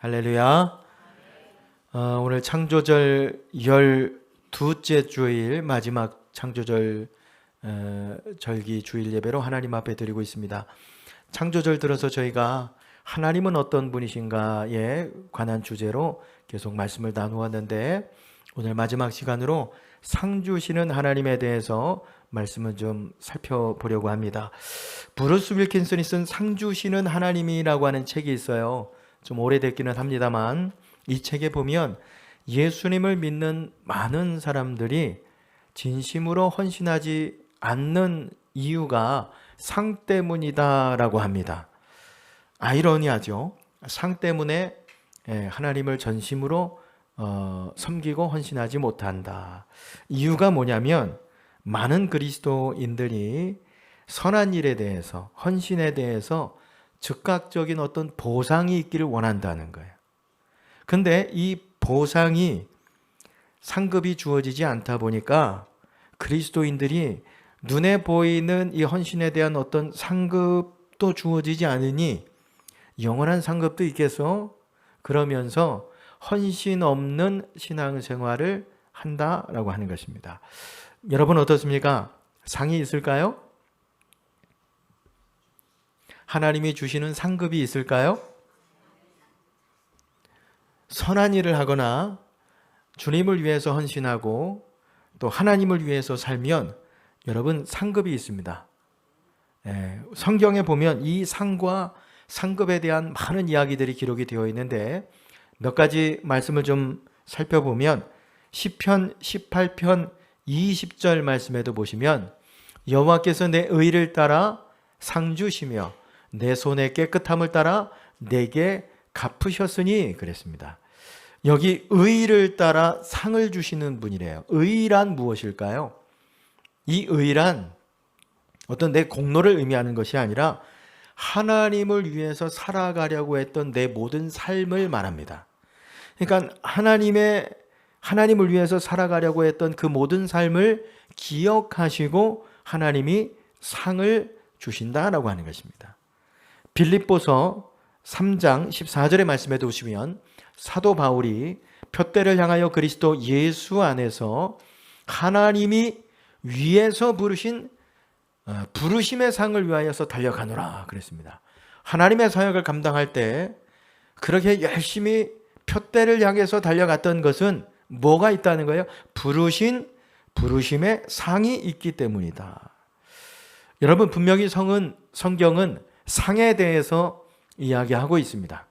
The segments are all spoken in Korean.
할렐루야. 오늘 창조절 12째 주일 마지막 창조절 절기 주일 예배로 하나님 앞에 드리고 있습니다. 창조절 들어서 저희가 하나님은 어떤 분이신가에 관한 주제로 계속 말씀을 나누었는데 오늘 마지막 시간으로 상 주시는 하나님에 대해서 말씀을 좀 살펴보려고 합니다. 브루스 윌킨슨이 쓴 상 주시는 하나님이라고 하는 책이 있어요. 좀 오래됐기는 합니다만 이 책에 보면 예수님을 믿는 많은 사람들이 진심으로 헌신하지 않는 이유가 상 때문이다라고 합니다. 아이러니하죠. 상 때문에 하나님을 전심으로 섬기고 헌신하지 못한다. 이유가 뭐냐면 많은 그리스도인들이 선한 일에 대해서, 헌신에 대해서 즉각적인 어떤 보상이 있기를 원한다는 거예요. 근데 이 보상이 상급이 주어지지 않다 보니까 그리스도인들이 눈에 보이는 이 헌신에 대한 어떤 상급도 주어지지 않으니 영원한 상급도 있겠어? 그러면서 헌신 없는 신앙생활을 한다라고 하는 것입니다. 여러분 어떻습니까? 상이 있을까요? 하나님이 주시는 상급이 있을까요? 선한 일을 하거나 주님을 위해서 헌신하고 또 하나님을 위해서 살면 여러분 상급이 있습니다. 성경에 보면 이 상과 상급에 대한 많은 이야기들이 기록이 되어 있는데 몇 가지 말씀을 좀 살펴보면 시편 18편 20절 말씀에도 보시면 여호와께서 내 의를 따라 상 주시며 내 손의 깨끗함을 따라 내게 갚으셨으니 그랬습니다. 여기 의를 따라 상을 주시는 분이래요. 의란 무엇일까요? 이 의란 어떤 내 공로를 의미하는 것이 아니라 하나님을 위해서 살아가려고 했던 내 모든 삶을 말합니다. 그러니까 하나님을 위해서 살아가려고 했던 그 모든 삶을 기억하시고 하나님이 상을 주신다라고 하는 것입니다. 빌립보서 3장 14절의 말씀에 보시면 사도 바울이 표대를 향하여 그리스도 예수 안에서 하나님이 위에서 부르신 부르심의 상을 위하여서 달려가노라 그랬습니다. 하나님의 사역을 감당할 때 그렇게 열심히 표대를 향해서 달려갔던 것은 뭐가 있다는 거예요? 부르심의 상이 있기 때문이다. 여러분 분명히 성경은 상에 대해서 이야기하고 있습니다.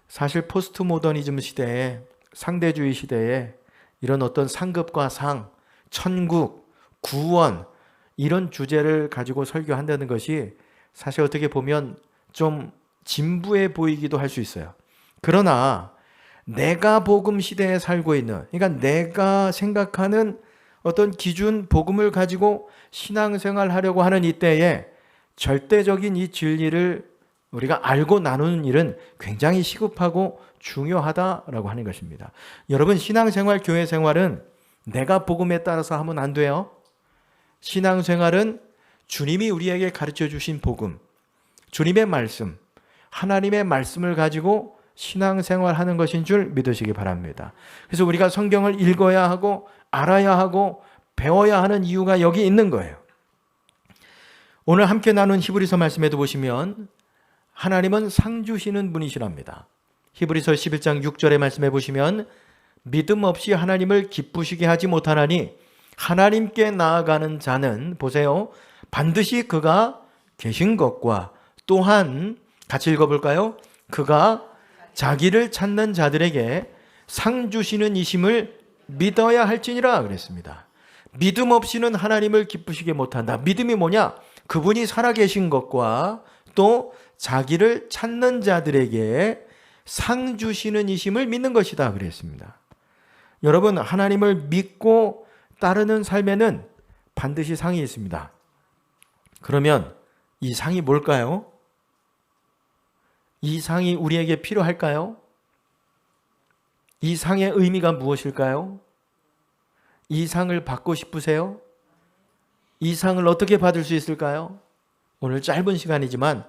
사실 포스트 모더니즘 시대에 상대주의 시대에 이런 어떤 상급과 상, 천국, 구원 이런 주제를 가지고 설교한다는 것이 사실 어떻게 보면 좀 진부해 보이기도 할 수 있어요. 그러나 내가 복음 시대에 살고 있는, 그러니까 내가 생각하는 어떤 기준, 복음을 가지고 신앙생활 하려고 하는 이때에 절대적인 이 진리를 우리가 알고 나누는 일은 굉장히 시급하고 중요하다라고 하는 것입니다. 여러분 신앙생활, 교회생활은 내가 복음에 따라서 하면 안 돼요. 신앙생활은 주님이 우리에게 가르쳐 주신 복음, 주님의 말씀, 하나님의 말씀을 가지고 신앙생활하는 것인 줄 믿으시기 바랍니다. 그래서 우리가 성경을 읽어야 하고 알아야 하고 배워야 하는 이유가 여기 있는 거예요. 오늘 함께 나눈 히브리서 말씀에도 보시면 하나님은 상 주시는 분이시랍니다. 히브리서 11장 6절의 말씀에 보시면 믿음 없이 하나님을 기쁘시게 하지 못하나니 하나님께 나아가는 자는 보세요. 반드시 그가 계신 것과 또한 같이 읽어볼까요? 그가 자기를 찾는 자들에게 상 주시는 이심을 믿어야 할지니라 그랬습니다. 믿음 없이는 하나님을 기쁘시게 못한다. 믿음이 뭐냐? 그분이 살아계신 것과 또 자기를 찾는 자들에게 상 주시는 이심을 믿는 것이다 그랬습니다. 여러분 하나님을 믿고 따르는 삶에는 반드시 상이 있습니다. 그러면 이 상이 뭘까요? 이 상이 우리에게 필요할까요? 이 상의 의미가 무엇일까요? 이 상을 받고 싶으세요? 이 상을 어떻게 받을 수 있을까요? 오늘 짧은 시간이지만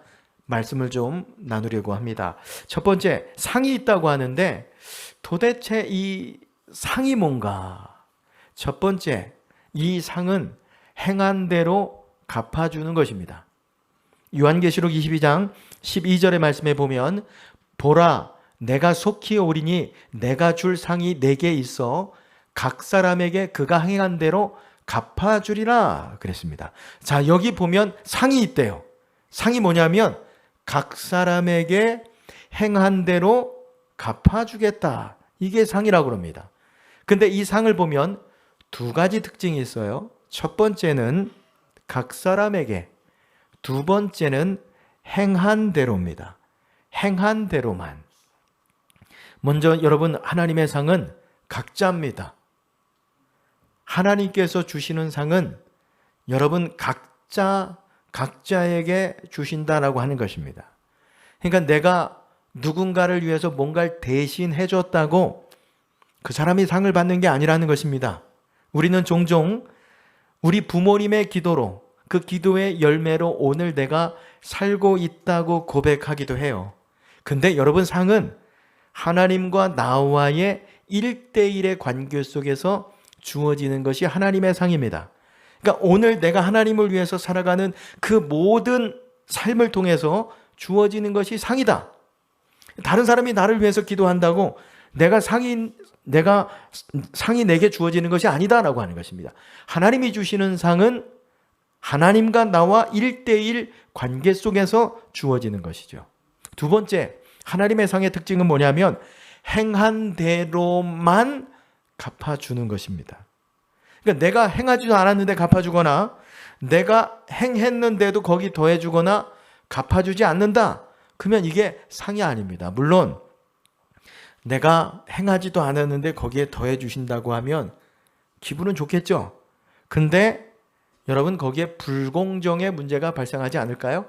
말씀을 좀 나누려고 합니다. 첫 번째, 상이 있다고 하는데 도대체 이 상이 뭔가? 첫 번째, 이 상은 행한 대로 갚아주는 것입니다. 요한계시록 22장 12절의 말씀에 보면 보라, 내가 속히 오리니 내가 줄 상이 내게 있어 각 사람에게 그가 행한 대로 갚아주리라 그랬습니다. 자, 여기 보면 상이 있대요. 상이 뭐냐면 각 사람에게 행한 대로 갚아주겠다. 이게 상이라고 합니다. 근데 이 상을 보면 두 가지 특징이 있어요. 첫 번째는 각 사람에게, 두 번째는 행한 대로입니다. 행한 대로만. 먼저 여러분, 하나님의 상은 각자입니다. 하나님께서 주시는 상은 여러분 각자에게 주신다라고 하는 것입니다. 그러니까 내가 누군가를 위해서 뭔가를 대신해 줬다고 그 사람이 상을 받는 게 아니라는 것입니다. 우리는 종종 우리 부모님의 기도로, 그 기도의 열매로 오늘 내가 살고 있다고 고백하기도 해요. 근데 여러분, 상은 하나님과 나와의 1대1의 관계 속에서 주어지는 것이 하나님의 상입니다. 그러니까 오늘 내가 하나님을 위해서 살아가는 그 모든 삶을 통해서 주어지는 것이 상이다. 다른 사람이 나를 위해서 기도한다고 상이 내게 주어지는 것이 아니다라고 하는 것입니다. 하나님이 주시는 상은 하나님과 나와 1대1 관계 속에서 주어지는 것이죠. 두 번째, 하나님의 상의 특징은 뭐냐면 행한 대로만 갚아주는 것입니다. 그러니까 내가 행하지도 않았는데 갚아주거나 내가 행했는데도 거기 더해주거나 갚아주지 않는다. 그러면 이게 상이 아닙니다. 물론 내가 행하지도 않았는데 거기에 더해주신다고 하면 기분은 좋겠죠. 근데 여러분, 거기에 불공정의 문제가 발생하지 않을까요?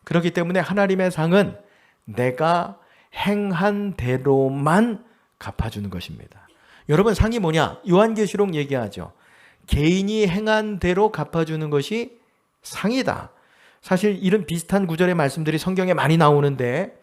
그렇기 때문에 하나님의 상은 내가 행한 대로만 갚아주는 것입니다. 여러분, 상이 뭐냐? 요한계시록 얘기하죠. 개인이 행한 대로 갚아주는 것이 상이다. 사실 이런 비슷한 구절의 말씀들이 성경에 많이 나오는데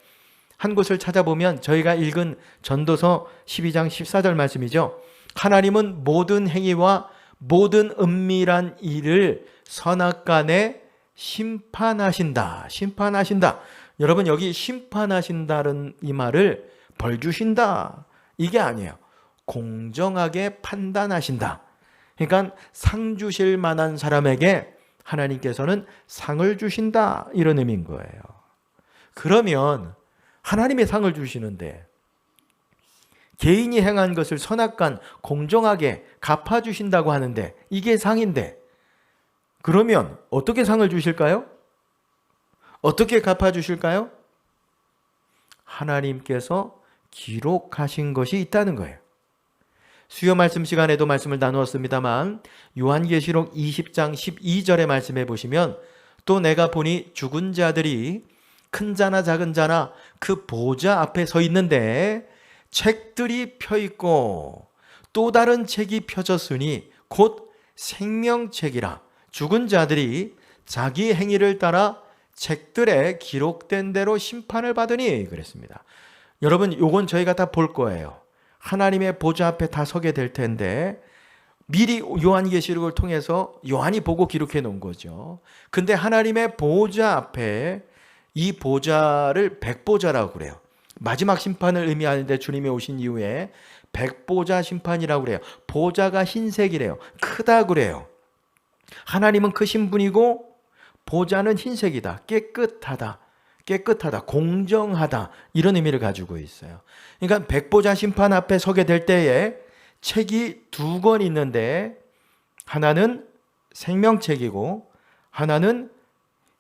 한 곳을 찾아보면 저희가 읽은 전도서 12장 14절 말씀이죠. 하나님은 모든 행위와 모든 은밀한 일을 선악간에 심판하신다. 심판하신다. 여러분, 여기 심판하신다는 이 말을 벌 주신다, 이게 아니에요. 공정하게 판단하신다. 그러니까 상 주실 만한 사람에게 하나님께서는 상을 주신다, 이런 의미인 거예요. 그러면 하나님의 상을 주시는데 개인이 행한 것을 선악간 공정하게 갚아주신다고 하는데 이게 상인데, 그러면 어떻게 상을 주실까요? 어떻게 갚아주실까요? 하나님께서 기록하신 것이 있다는 거예요. 수요 말씀 시간에도 말씀을 나누었습니다만 요한계시록 20장 12절의 말씀에 보시면 또 내가 보니 죽은 자들이 큰 자나 작은 자나 그 보좌 앞에 서 있는데 책들이 펴 있고 또 다른 책이 펴졌으니 곧 생명책이라. 죽은 자들이 자기 행위를 따라 책들에 기록된 대로 심판을 받으니 그랬습니다. 여러분, 요건 저희가 다 볼 거예요. 하나님의 보좌 앞에 다 서게 될 텐데 미리 요한계시록을 통해서 요한이 보고 기록해 놓은 거죠. 근데 하나님의 보좌 앞에, 이 보좌를 백보좌라고 그래요. 마지막 심판을 의미하는데 주님이 오신 이후에 백보좌 심판이라고 그래요. 보좌가 흰색이래요. 크다 그래요. 하나님은 크신 분이고 보좌는 흰색이다. 깨끗하다, 공정하다, 이런 의미를 가지고 있어요. 그러니까 백보좌 심판 앞에 서게 될 때에 책이 두 권 있는데 하나는 생명책이고 하나는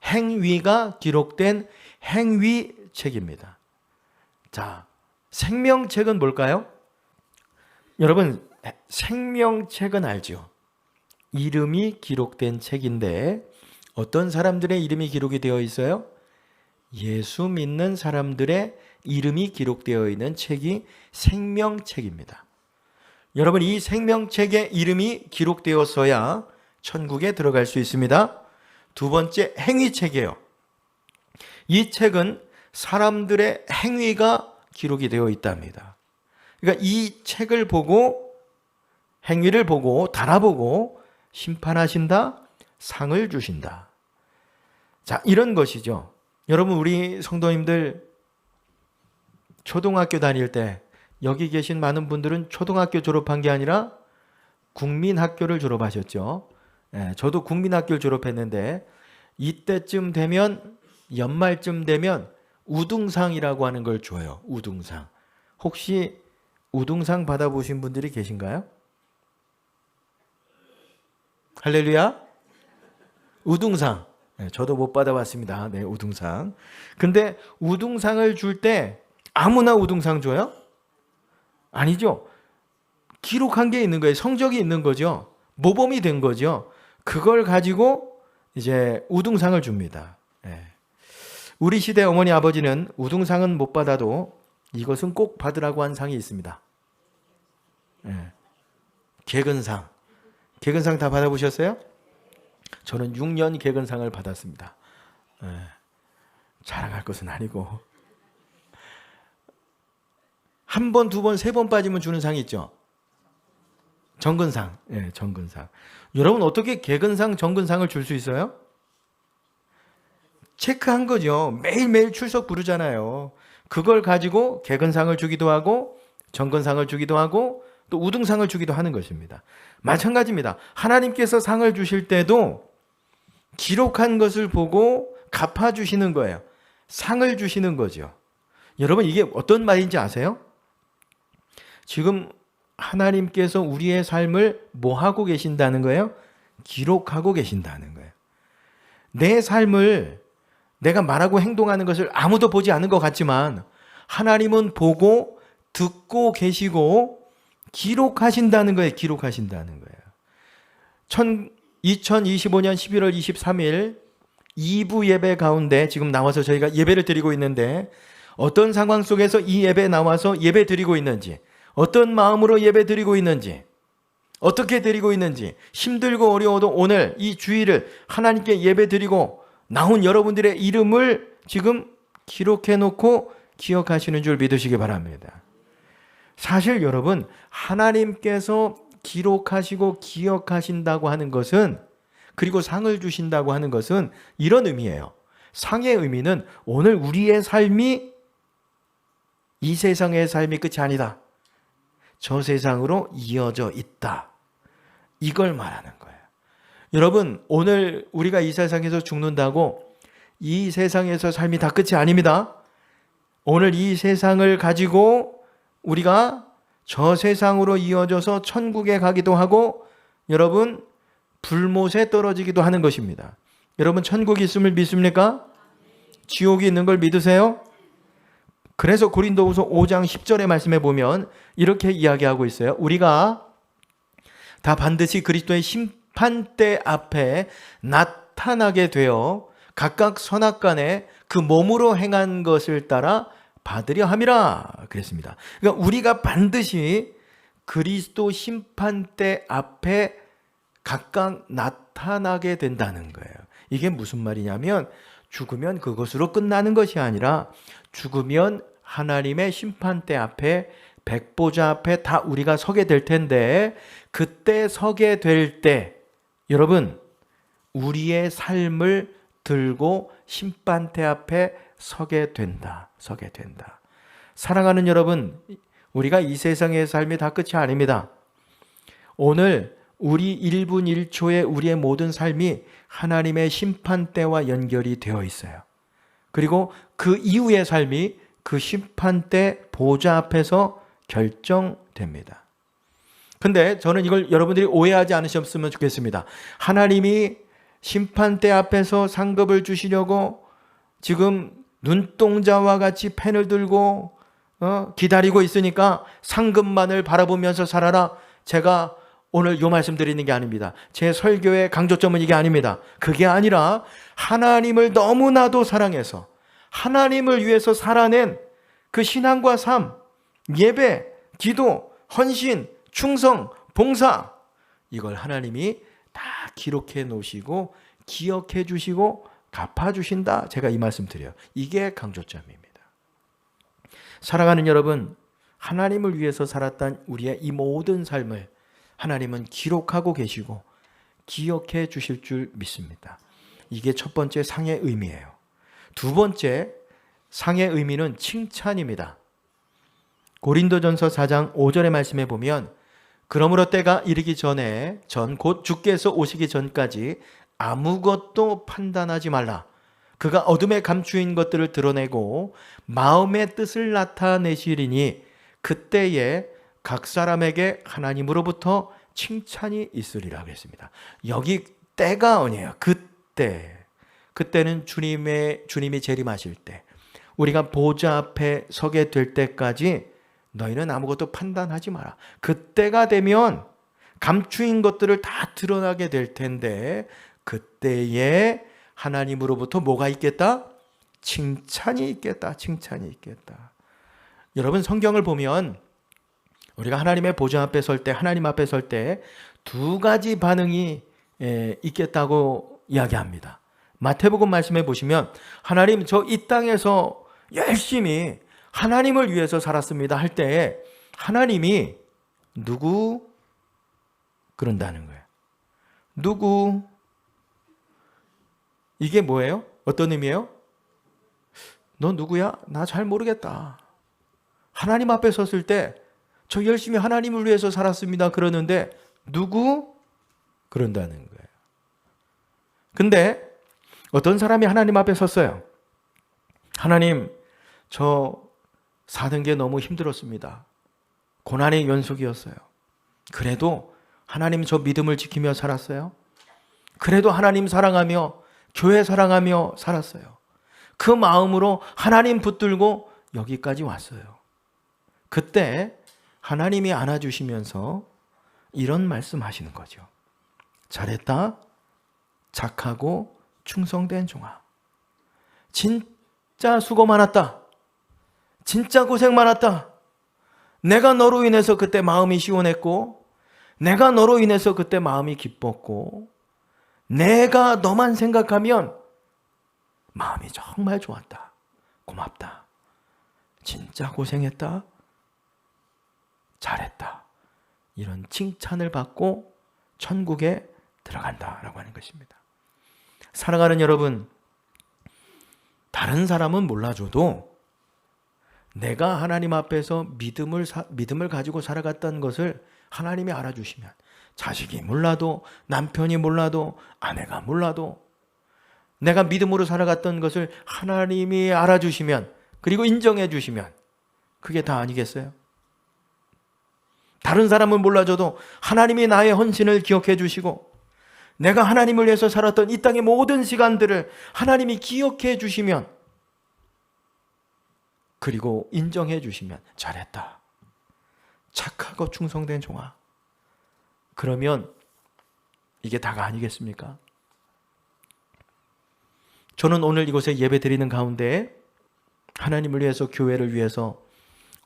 행위가 기록된 행위책입니다. 자, 생명책은 뭘까요? 여러분, 생명책은 알죠? 이름이 기록된 책인데 어떤 사람들의 이름이 기록이 되어 있어요? 예수 믿는 사람들의 이름이 기록되어 있는 책이 생명책입니다. 여러분, 이 생명책에 이름이 기록되었어야 천국에 들어갈 수 있습니다. 두 번째, 행위책이에요. 이 책은 사람들의 행위가 기록이 되어 있답니다. 그러니까 이 책을 보고 행위를 보고 달아보고 심판하신다, 상을 주신다. 자, 이런 것이죠. 여러분, 우리 성도님들 초등학교 다닐 때 여기 계신 많은 분들은 초등학교 졸업한 게 아니라 국민학교를 졸업하셨죠. 저도 국민학교를 졸업했는데 이때쯤 되면 연말쯤 되면 우등상이라고 하는 걸 줘요. 우등상. 혹시 우등상 받아보신 분들이 계신가요? 할렐루야. 우등상. 저도 못 받아봤습니다. 네, 우등상. 근데 우등상을 줄 때 아무나 우등상 줘요? 아니죠. 기록한 게 있는 거예요. 성적이 있는 거죠. 모범이 된 거죠. 그걸 가지고 이제 우등상을 줍니다. 우리 시대 어머니 아버지는 우등상은 못 받아도 이것은 꼭 받으라고 한 상이 있습니다. 개근상. 개근상 다 받아보셨어요? 저는 6년 개근상을 받았습니다. 자랑할 것은 아니고. 한 번, 두 번, 세 번 빠지면 주는 상이 있죠. 정근상. 정근상. 여러분 어떻게 개근상, 정근상을 줄 수 있어요? 체크한 거죠. 매일매일 출석 부르잖아요. 그걸 가지고 개근상을 주기도 하고 정근상을 주기도 하고 또 우등상을 주기도 하는 것입니다. 마찬가지입니다. 하나님께서 상을 주실 때도 기록한 것을 보고 갚아주시는 거예요. 상을 주시는 거죠. 여러분 이게 어떤 말인지 아세요? 지금 하나님께서 우리의 삶을 뭐 하고 계신다는 거예요? 기록하고 계신다는 거예요. 내 삶을 내가 말하고 행동하는 것을 아무도 보지 않는 것 같지만 하나님은 보고 듣고 계시고 기록하신다는 거예요. 기록하신다는 거예요. 2025년 11월 23일 2부 예배 가운데 지금 나와서 저희가 예배를 드리고 있는데 어떤 상황 속에서 이 예배에 나와서 예배 드리고 있는지, 어떤 마음으로 예배 드리고 있는지, 어떻게 드리고 있는지, 힘들고 어려워도 오늘 이 주일을 하나님께 예배 드리고 나온 여러분들의 이름을 지금 기록해 놓고 기억하시는 줄 믿으시기 바랍니다. 사실 여러분, 하나님께서 기록하시고 기억하신다고 하는 것은, 그리고 상을 주신다고 하는 것은 이런 의미예요. 상의 의미는 오늘 우리의 삶이 이 세상의 삶이 끝이 아니다. 저 세상으로 이어져 있다. 이걸 말하는 거예요. 여러분, 오늘 우리가 이 세상에서 죽는다고 이 세상에서 삶이 다 끝이 아닙니다. 오늘 이 세상을 가지고 우리가 저 세상으로 이어져서 천국에 가기도 하고 여러분 불못에 떨어지기도 하는 것입니다. 여러분 천국이 있음을 믿습니까? 지옥이 있는 걸 믿으세요? 그래서 고린도후서 5장 10절의 말씀에 보면 이렇게 이야기하고 있어요. 우리가 다 반드시 그리스도의 심판대 앞에 나타나게 되어 각각 선악간에 그 몸으로 행한 것을 따라 받으려 함이라 그랬습니다. 그러니까 우리가 반드시 그리스도 심판대 앞에 각각 나타나게 된다는 거예요. 이게 무슨 말이냐면 죽으면 그것으로 끝나는 것이 아니라 죽으면 하나님의 심판대 앞에 백보자 앞에 다 우리가 서게 될 텐데 그때 서게 될 때 여러분 우리의 삶을 들고 심판대 앞에 서게 된다. 서게 된다. 사랑하는 여러분, 우리가 이 세상의 삶이 다 끝이 아닙니다. 오늘 우리 1분 1초의 우리의 모든 삶이 하나님의 심판대와 연결이 되어 있어요. 그리고 그 이후의 삶이 그 심판대 보좌 앞에서 결정됩니다. 근데 저는 이걸 여러분들이 오해하지 않으셨으면 좋겠습니다. 하나님이 심판대 앞에서 상급을 주시려고 지금 눈동자와 같이 펜을 들고 기다리고 있으니까 상급만을 바라보면서 살아라. 제가 오늘 요 말씀 드리는 게 아닙니다. 제 설교의 강조점은 이게 아닙니다. 그게 아니라 하나님을 너무나도 사랑해서 하나님을 위해서 살아낸 그 신앙과 삶, 예배, 기도, 헌신, 충성, 봉사 이걸 하나님이 다 기록해 놓으시고 기억해 주시고 갚아주신다. 제가 이 말씀 드려요. 이게 강조점입니다. 살아가는 여러분, 하나님을 위해서 살았던 우리의 이 모든 삶을 하나님은 기록하고 계시고 기억해 주실 줄 믿습니다. 이게 첫 번째 상의 의미예요. 두 번째 상의 의미는 칭찬입니다. 고린도전서 4장 5절의 말씀에 보면 그러므로 때가 이르기 전에 곧 주께서 오시기 전까지 아무것도 판단하지 말라. 그가 어둠에 감추인 것들을 드러내고 마음의 뜻을 나타내시리니 그때에 각 사람에게 하나님으로부터 칭찬이 있으리라 그랬습니다. 여기 때가 아니에요. 그때는 주님이 재림하실 때, 우리가 보좌 앞에 서게 될 때까지 너희는 아무것도 판단하지 마라. 그때가 되면 감추인 것들을 다 드러나게 될 텐데 그때에 하나님으로부터 뭐가 있겠다? 칭찬이 있겠다. 칭찬이 있겠다. 여러분, 성경을 보면 우리가 하나님의 보좌 앞에 설 때, 하나님 앞에 설 때 두 가지 반응이 있겠다고 이야기합니다. 마태복음 말씀해 보시면 하나님, 저 이 땅에서 열심히 하나님을 위해서 살았습니다 할 때 하나님이 누구? 그런다는 거예요. 누구? 이게 뭐예요? 어떤 의미예요? 너 누구야? 나 잘 모르겠다. 하나님 앞에 섰을 때 저 열심히 하나님을 위해서 살았습니다 그러는데 누구? 그런다는 거예요. 근데 어떤 사람이 하나님 앞에 섰어요. 하나님, 저 사는 게 너무 힘들었습니다. 고난의 연속이었어요. 그래도 하나님, 저 믿음을 지키며 살았어요. 그래도 하나님 사랑하며 교회 사랑하며 살았어요. 그 마음으로 하나님 붙들고 여기까지 왔어요. 그때 하나님이 안아주시면서 이런 말씀하시는 거죠. 잘했다. 착하고 충성된 종아. 진짜 수고 많았다. 진짜 고생 많았다. 내가 너로 인해서 그때 마음이 시원했고, 내가 너로 인해서 그때 마음이 기뻤고, 내가 너만 생각하면 마음이 정말 좋았다. 고맙다. 진짜 고생했다. 잘했다. 이런 칭찬을 받고 천국에 들어간다라고 하는 것입니다. 사랑하는 여러분, 다른 사람은 몰라줘도 내가 하나님 앞에서 믿음을 가지고 살아갔다는 것을 하나님이 알아주시면, 자식이 몰라도, 남편이 몰라도, 아내가 몰라도 내가 믿음으로 살아갔던 것을 하나님이 알아주시면, 그리고 인정해 주시면 그게 다 아니겠어요? 다른 사람은 몰라줘도 하나님이 나의 헌신을 기억해 주시고 내가 하나님을 위해서 살았던 이 땅의 모든 시간들을 하나님이 기억해 주시면, 그리고 인정해 주시면 잘했다. 착하고 충성된 종아. 그러면 이게 다가 아니겠습니까? 저는 오늘 이곳에 예배 드리는 가운데 하나님을 위해서, 교회를 위해서,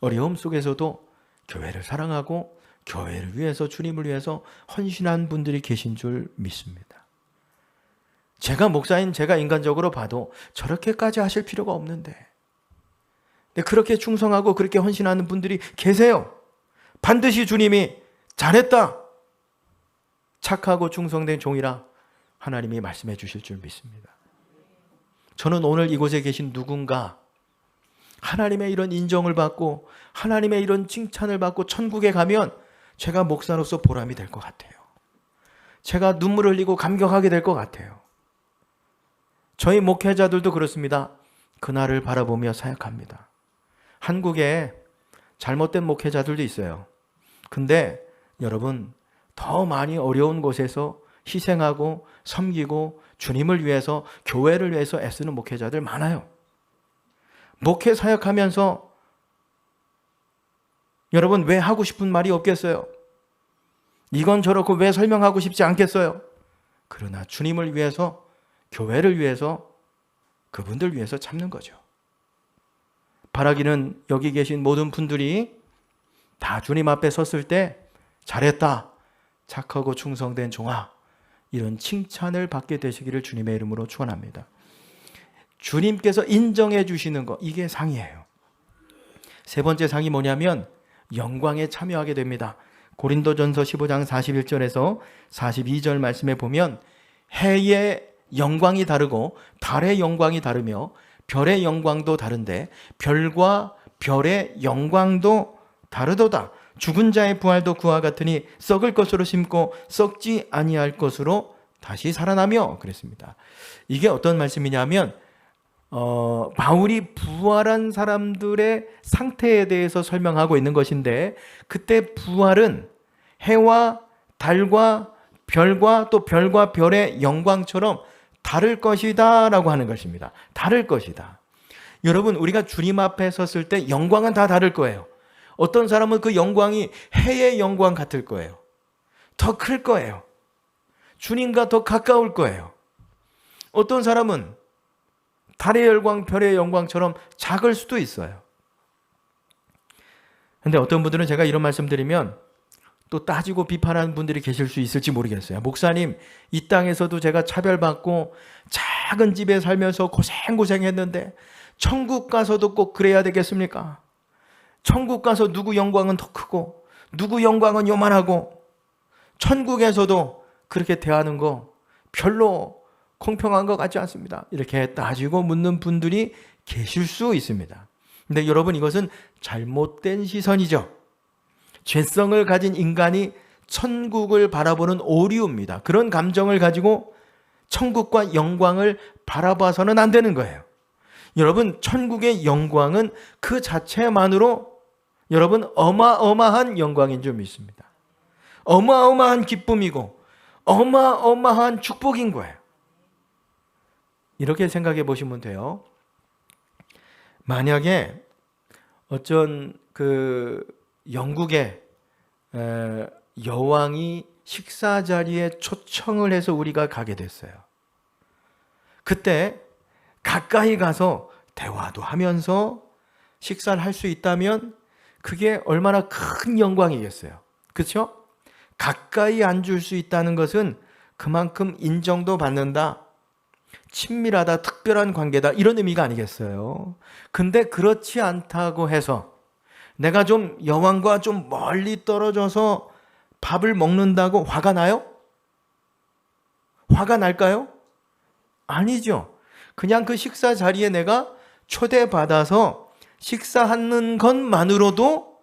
어려움 속에서도 교회를 사랑하고 교회를 위해서, 주님을 위해서 헌신한 분들이 계신 줄 믿습니다. 제가 목사인 제가 인간적으로 봐도 저렇게까지 하실 필요가 없는데, 그렇게 충성하고 그렇게 헌신하는 분들이 계세요. 반드시 주님이 잘했다, 착하고 충성된 종이라 하나님이 말씀해 주실 줄 믿습니다. 저는 오늘 이곳에 계신 누군가 하나님의 이런 인정을 받고 하나님의 이런 칭찬을 받고 천국에 가면 제가 목사로서 보람이 될 것 같아요. 제가 눈물 흘리고 감격하게 될 것 같아요. 저희 목회자들도 그렇습니다. 그날을 바라보며 사역합니다. 한국에 잘못된 목회자들도 있어요. 근데 여러분, 더 많이 어려운 곳에서 희생하고 섬기고 주님을 위해서, 교회를 위해서 애쓰는 목회자들 많아요. 목회 사역하면서 여러분, 왜 하고 싶은 말이 없겠어요? 이건 저렇고 왜 설명하고 싶지 않겠어요? 그러나 주님을 위해서, 교회를 위해서, 그분들 위해서 참는 거죠. 바라기는 여기 계신 모든 분들이 다 주님 앞에 섰을 때 잘했다, 착하고 충성된 종아, 이런 칭찬을 받게 되시기를 주님의 이름으로 축원합니다. 주님께서 인정해 주시는 거, 이게 상이에요. 세 번째 상이 뭐냐면 영광에 참여하게 됩니다. 고린도전서 15장 41절에서 42절 말씀에 보면 해의 영광이 다르고 달의 영광이 다르며 별의 영광도 다른데 별과 별의 영광도 다르도다. 죽은 자의 부활도 그와 같으니 썩을 것으로 심고 썩지 아니할 것으로 다시 살아나며 그랬습니다. 이게 어떤 말씀이냐면 바울이 부활한 사람들의 상태에 대해서 설명하고 있는 것인데, 그때 부활은 해와 달과 별과 또 별과 별의 영광처럼 다를 것이다 라고 하는 것입니다. 다를 것이다. 여러분, 우리가 주님 앞에 섰을 때 영광은 다 다를 거예요. 어떤 사람은 그 영광이 해의 영광 같을 거예요. 더 클 거예요. 주님과 더 가까울 거예요. 어떤 사람은 달의 영광, 별의 영광처럼 작을 수도 있어요. 근데 어떤 분들은 제가 이런 말씀 드리면 또 따지고 비판하는 분들이 계실 수 있을지 모르겠어요. 목사님, 이 땅에서도 제가 차별받고 작은 집에 살면서 고생했는데 천국 가서도 꼭 그래야 되겠습니까? 천국 가서 누구 영광은 더 크고 누구 영광은 요만하고 천국에서도 그렇게 대하는 거 별로 공평한 것 같지 않습니다. 이렇게 따지고 묻는 분들이 계실 수 있습니다. 근데 여러분, 이것은 잘못된 시선이죠. 죄성을 가진 인간이 천국을 바라보는 오류입니다. 그런 감정을 가지고 천국과 영광을 바라봐서는 안 되는 거예요. 여러분, 천국의 영광은 그 자체만으로 여러분 어마어마한 영광인 줄 믿습니다. 어마어마한 기쁨이고 어마어마한 축복인 거예요. 이렇게 생각해 보시면 돼요. 만약에 어쩐 영국의 여왕이 식사 자리에 초청을 해서 우리가 가게 됐어요. 그때 가까이 가서 대화도 하면서 식사를 할 수 있다면 그게 얼마나 큰 영광이겠어요. 그렇죠? 가까이 앉을 수 있다는 것은 그만큼 인정도 받는다, 친밀하다, 특별한 관계다, 이런 의미가 아니겠어요. 근데 그렇지 않다고 해서 내가 좀 여왕과 좀 멀리 떨어져서 밥을 먹는다고 화가 나요? 화가 날까요? 아니죠. 그냥 그 식사 자리에 내가 초대받아서 식사하는 것만으로도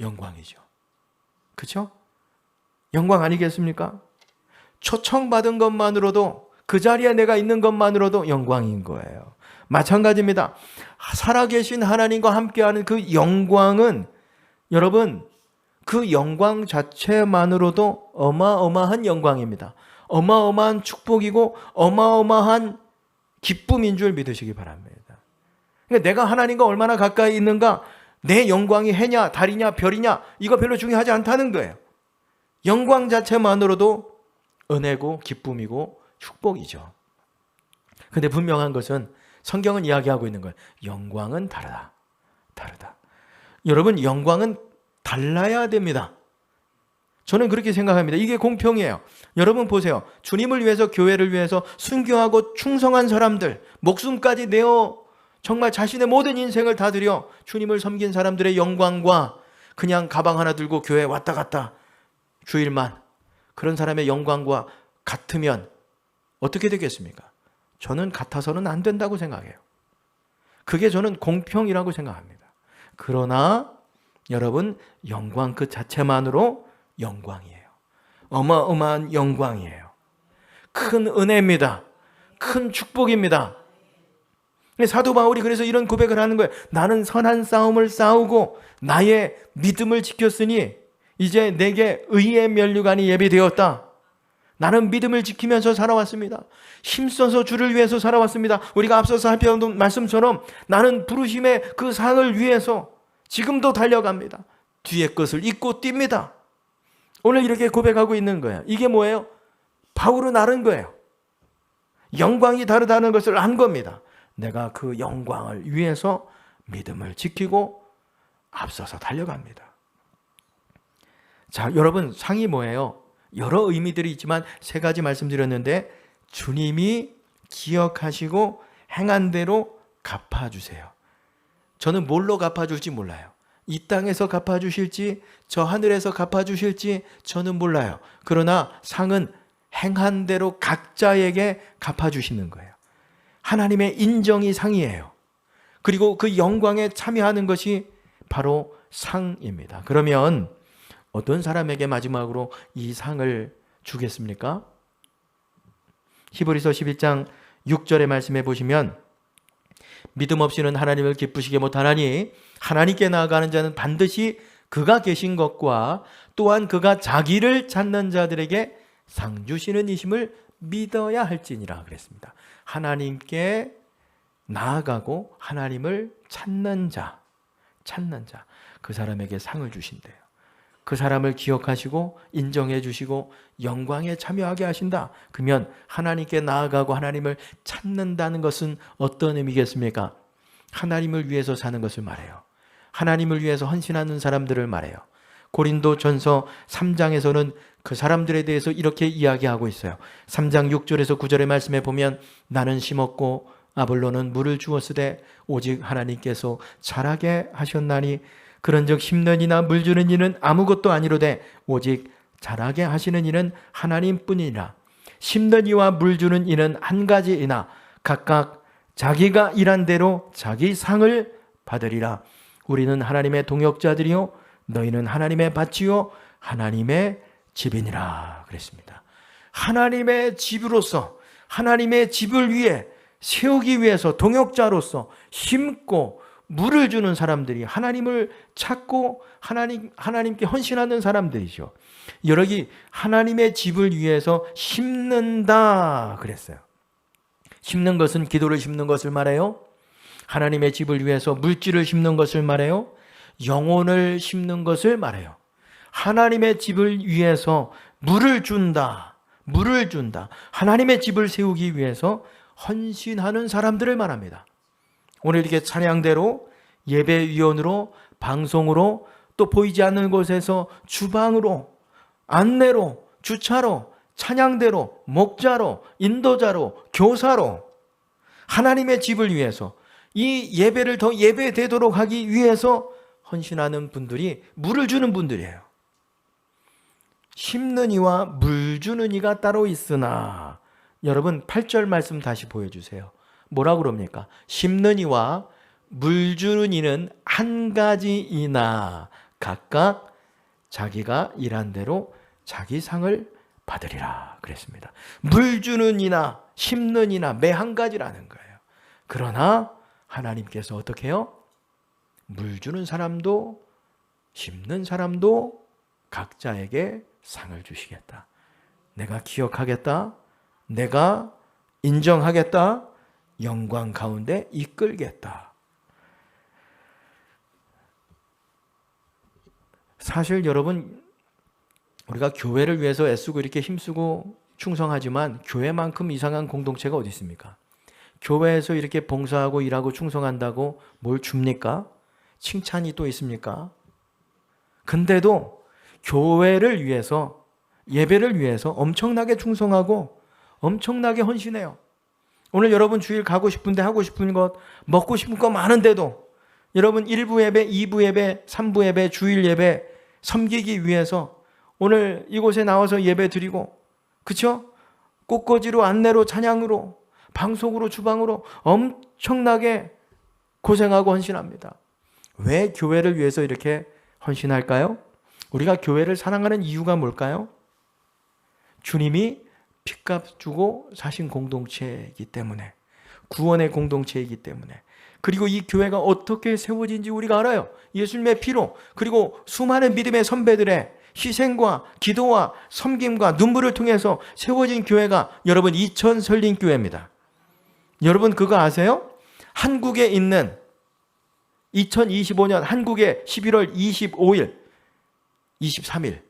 영광이죠. 그렇죠? 영광 아니겠습니까? 초청받은 것만으로도, 그 자리에 내가 있는 것만으로도 영광인 거예요. 마찬가지입니다. 살아계신 하나님과 함께하는 그 영광은 여러분, 그 영광 자체만으로도 어마어마한 영광입니다. 어마어마한 축복이고 어마어마한 기쁨인 줄 믿으시기 바랍니다. 그러니까 내가 하나님과 얼마나 가까이 있는가, 내 영광이 해냐 달이냐 별이냐 이거 별로 중요하지 않다는 거예요. 영광 자체만으로도 은혜고 기쁨이고 축복이죠. 근데 분명한 것은 성경은 이야기하고 있는 거예요. 영광은 다르다. 여러분, 영광은 달라야 됩니다. 저는 그렇게 생각합니다. 이게 공평이에요. 여러분 보세요. 주님을 위해서, 교회를 위해서 순교하고 충성한 사람들, 목숨까지 내어 정말 자신의 모든 인생을 다 들여 주님을 섬긴 사람들의 영광과 그냥 가방 하나 들고 교회 왔다 갔다 주일만, 그런 사람의 영광과 같으면 어떻게 되겠습니까? 저는 같아서는 안 된다고 생각해요. 그게 저는 공평이라고 생각합니다. 그러나 여러분, 영광 그 자체만으로 영광이에요. 어마어마한 영광이에요. 큰 은혜입니다. 큰 축복입니다. 사도 바울이 그래서 이런 고백을 하는 거예요. 나는 선한 싸움을 싸우고 나의 믿음을 지켰으니 이제 내게 의의 면류관이 예비되었다. 나는 믿음을 지키면서 살아왔습니다. 힘써서 주를 위해서 살아왔습니다. 우리가 앞서서 살펴본 말씀처럼 나는 부르심의 그 상을 위해서 지금도 달려갑니다. 뒤에 것을 잊고 뜁니다. 오늘 이렇게 고백하고 있는 거예요. 이게 뭐예요? 바울은 아는 거예요. 영광이 다르다는 것을 안 겁니다. 내가 그 영광을 위해서 믿음을 지키고 앞서서 달려갑니다. 자, 여러분, 상이 뭐예요? 여러 의미들이 있지만 세 가지 말씀드렸는데, 주님이 기억하시고 행한 대로 갚아주세요. 저는 뭘로 갚아줄지 몰라요. 이 땅에서 갚아주실지 저 하늘에서 갚아주실지 저는 몰라요. 그러나 상은 행한 대로 각자에게 갚아주시는 거예요. 하나님의 인정이 상이에요. 그리고 그 영광에 참여하는 것이 바로 상입니다. 그러면 어떤 사람에게 마지막으로 이 상을 주겠습니까? 히브리서 11장 6절의 말씀에 보시면 믿음 없이는 하나님을 기쁘시게 못하나니 하나님께 나아가는 자는 반드시 그가 계신 것과 또한 그가 자기를 찾는 자들에게 상 주시는 이심을 믿어야 할지니라 그랬습니다. 하나님께 나아가고 하나님을 찾는 자, 그 사람에게 상을 주신대요. 그 사람을 기억하시고 인정해 주시고 영광에 참여하게 하신다. 그러면 하나님께 나아가고 하나님을 찾는다는 것은 어떤 의미겠습니까? 하나님을 위해서 사는 것을 말해요. 하나님을 위해서 헌신하는 사람들을 말해요. 고린도전서 3장에서는 그 사람들에 대해서 이렇게 이야기하고 있어요. 3장 6절에서 9절의 말씀에 보면 나는 심었고 아볼로는 물을 주었으되 오직 하나님께서 자라게 하셨나니 그런즉 심는 이나 물 주는 이는 아무것도 아니로되 오직 자라게 하시는 이는 하나님뿐이니라. 심는 이와 물 주는 이는 한 가지이나 각각 자기가 일한 대로 자기 상을 받으리라. 우리는 하나님의 동역자들이요 너희는 하나님의 밭이요 하나님의 집이니라 그랬습니다. 하나님의 집으로서 하나님의 집을 위해 세우기 위해서 동역자로서 심고 물을 주는 사람들이 하나님을 찾고 하나님께 헌신하는 사람들이죠. 여기 하나님의 집을 위해서 심는다 그랬어요. 심는 것은 기도를 심는 것을 말해요. 하나님의 집을 위해서 물질을 심는 것을 말해요. 영혼을 심는 것을 말해요. 하나님의 집을 위해서 물을 준다. 하나님의 집을 세우기 위해서 헌신하는 사람들을 말합니다. 오늘 이렇게 찬양대로 예배위원으로 방송으로 또 보이지 않는 곳에서 주방으로 안내로 주차로 찬양대로 목자로 인도자로 교사로 하나님의 집을 위해서 이 예배를 더 예배되도록 하기 위해서 헌신하는 분들이 물을 주는 분들이에요. 심는 이와 물 주는 이가 따로 있으나 여러분 8절 말씀 다시 보여주세요. 뭐라고 그럽니까? 심는 이와 물 주는 이는 한 가지이나 각각 자기가 일한 대로 자기 상을 받으리라 그랬습니다. 물 주는 이나 심는 이나 매 한 가지라는 거예요. 그러나 하나님께서 어떻게 해요? 물 주는 사람도 심는 사람도 각자에게 상을 주시겠다. 내가 기억하겠다. 내가 인정하겠다. 영광 가운데 이끌겠다. 사실 여러분 우리가 교회를 위해서 애쓰고 이렇게 힘쓰고 충성하지만 교회만큼 이상한 공동체가 어디 있습니까? 교회에서 이렇게 봉사하고 일하고 충성한다고 뭘 줍니까? 칭찬이 또 있습니까? 근데도 교회를 위해서 예배를 위해서 엄청나게 충성하고 엄청나게 헌신해요. 오늘 여러분 주일 가고 싶은데 하고 싶은 것 먹고 싶은 거 많은데도 여러분 1부 예배, 2부 예배, 3부 예배, 주일 예배 섬기기 위해서 오늘 이곳에 나와서 예배 드리고 그렇죠? 꽃꽂이로 안내로 찬양으로 방송으로 주방으로 엄청나게 고생하고 헌신합니다. 왜 교회를 위해서 이렇게 헌신할까요? 우리가 교회를 사랑하는 이유가 뭘까요? 주님이 핏값 주고 사신 공동체이기 때문에 구원의 공동체이기 때문에 그리고 이 교회가 어떻게 세워진지 우리가 알아요. 예수님의 피로 그리고 수많은 믿음의 선배들의 희생과 기도와 섬김과 눈물을 통해서 세워진 교회가 여러분 이천 설린교회입니다. 여러분 그거 아세요? 한국에 있는 2025년 한국의 11월 25일 23일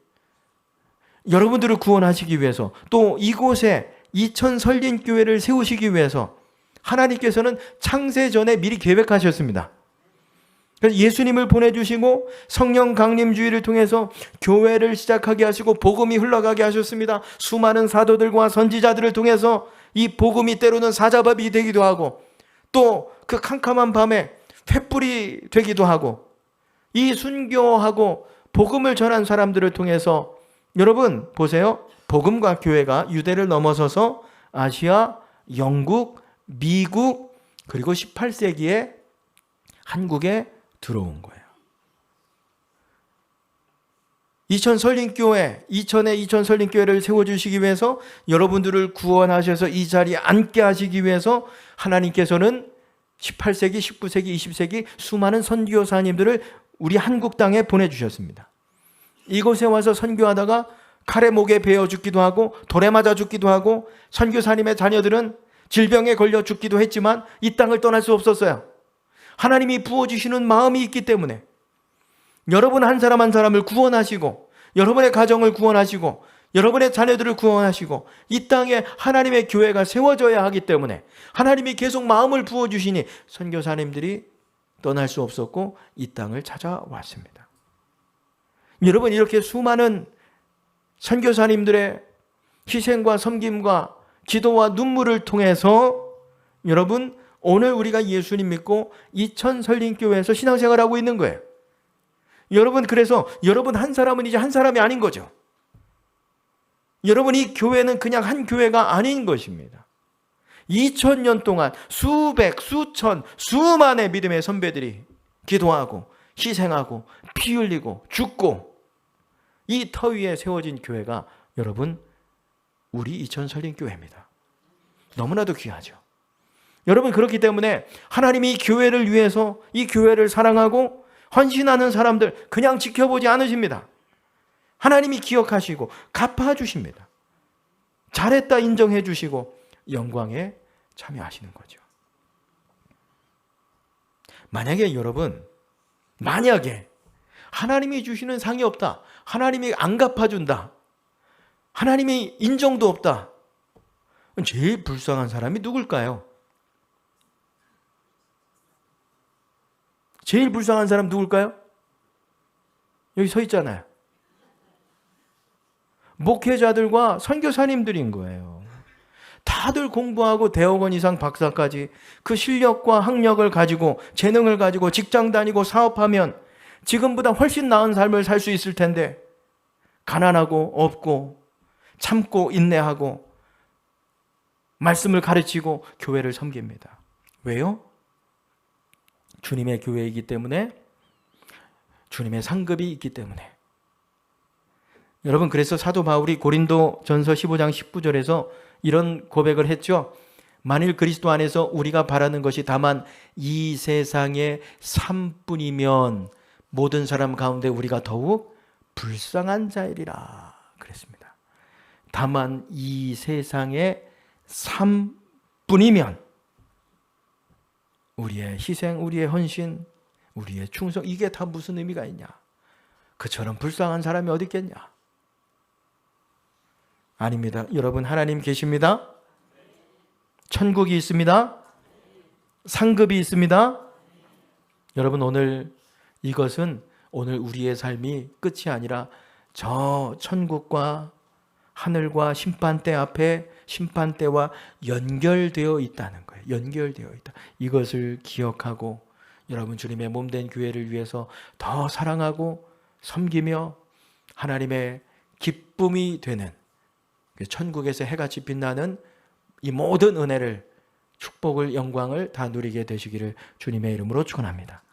여러분들을 구원하시기 위해서 또 이곳에 이천 설린교회를 세우시기 위해서 하나님께서는 창세 전에 미리 계획하셨습니다. 그래서 예수님을 보내주시고 성령 강림주의를 통해서 교회를 시작하게 하시고 복음이 흘러가게 하셨습니다. 수많은 사도들과 선지자들을 통해서 이 복음이 때로는 사자밥이 되기도 하고 또 그 캄캄한 밤에 횃불이 되기도 하고, 이 순교하고 복음을 전한 사람들을 통해서 여러분 보세요. 복음과 교회가 유대를 넘어서서 아시아, 영국, 미국, 그리고 18세기에 한국에 들어온 거예요. 이천 설린교회를 세워주시기 위해서, 여러분들을 구원하셔서 이 자리에 앉게 하시기 위해서 하나님께서는 18세기, 19세기, 20세기 수많은 선교사님들을 우리 한국 땅에 보내주셨습니다. 이곳에 와서 선교하다가 칼에 목에 베어 죽기도 하고 돌에 맞아 죽기도 하고, 선교사님의 자녀들은 질병에 걸려 죽기도 했지만 이 땅을 떠날 수 없었어요. 하나님이 부어주시는 마음이 있기 때문에 여러분 한 사람 한 사람을 구원하시고, 여러분의 가정을 구원하시고, 여러분의 자녀들을 구원하시고, 이 땅에 하나님의 교회가 세워져야 하기 때문에 하나님이 계속 마음을 부어주시니 선교사님들이 떠날 수 없었고 이 땅을 찾아왔습니다. 여러분, 이렇게 수많은 선교사님들의 희생과 섬김과 기도와 눈물을 통해서 여러분 오늘 우리가 예수님 믿고 이천 설린교회에서 신앙생활하고 있는 거예요. 여러분, 그래서 여러분 한 사람은 이제 한 사람이 아닌 거죠. 여러분, 이 교회는 그냥 한 교회가 아닌 것입니다. 2000년 동안 수백, 수천, 수만의 믿음의 선배들이 기도하고 희생하고 피 흘리고 죽고 이 터 위에 세워진 교회가 여러분 우리 이천 설린교회입니다. 너무나도 귀하죠. 여러분, 그렇기 때문에 하나님이 이 교회를 위해서, 이 교회를 사랑하고 헌신하는 사람들 그냥 지켜보지 않으십니다. 하나님이 기억하시고 갚아주십니다. 잘했다 인정해 주시고 영광에 참여하시는 거죠. 만약에 하나님이 주시는 상이 없다, 하나님이 안 갚아준다, 하나님이 인정도 없다, 제일 불쌍한 사람이 누굴까요? 제일 불쌍한 사람 누굴까요? 여기 서 있잖아요. 목회자들과 선교사님들인 거예요. 다들 공부하고 대학원 이상 박사까지 그 실력과 학력을 가지고, 재능을 가지고 직장 다니고 사업하면 지금보다 훨씬 나은 삶을 살 수 있을 텐데 가난하고 없고 참고 인내하고 말씀을 가르치고 교회를 섬깁니다. 왜요? 주님의 교회이기 때문에, 주님의 상급이 있기 때문에. 여러분, 그래서 사도 바울이 고린도전서 15장 19절에서 이런 고백을 했죠. 만일 그리스도 안에서 우리가 바라는 것이 다만 이 세상의 삶뿐이면 모든 사람 가운데 우리가 더욱 불쌍한 자이리라 그랬습니다. 다만 이 세상의 삶뿐이면 우리의 희생, 우리의 헌신, 우리의 충성, 이게 다 무슨 의미가 있냐? 그처럼 불쌍한 사람이 어디 있겠냐? 아닙니다. 여러분, 하나님 계십니다. 천국이 있습니다. 상급이 있습니다. 여러분, 오늘 이것은 오늘 우리의 삶이 끝이 아니라 저 천국과 하늘과 심판대 앞에 심판대와 연결되어 있다는 거예요. 연결되어 있다. 이것을 기억하고 여러분 주님의 몸된 교회를 위해서 더 사랑하고 섬기며 하나님의 기쁨이 되는 천국에서 해같이 빛나는 이 모든 은혜를, 축복을, 영광을 다 누리게 되시기를 주님의 이름으로 축원합니다.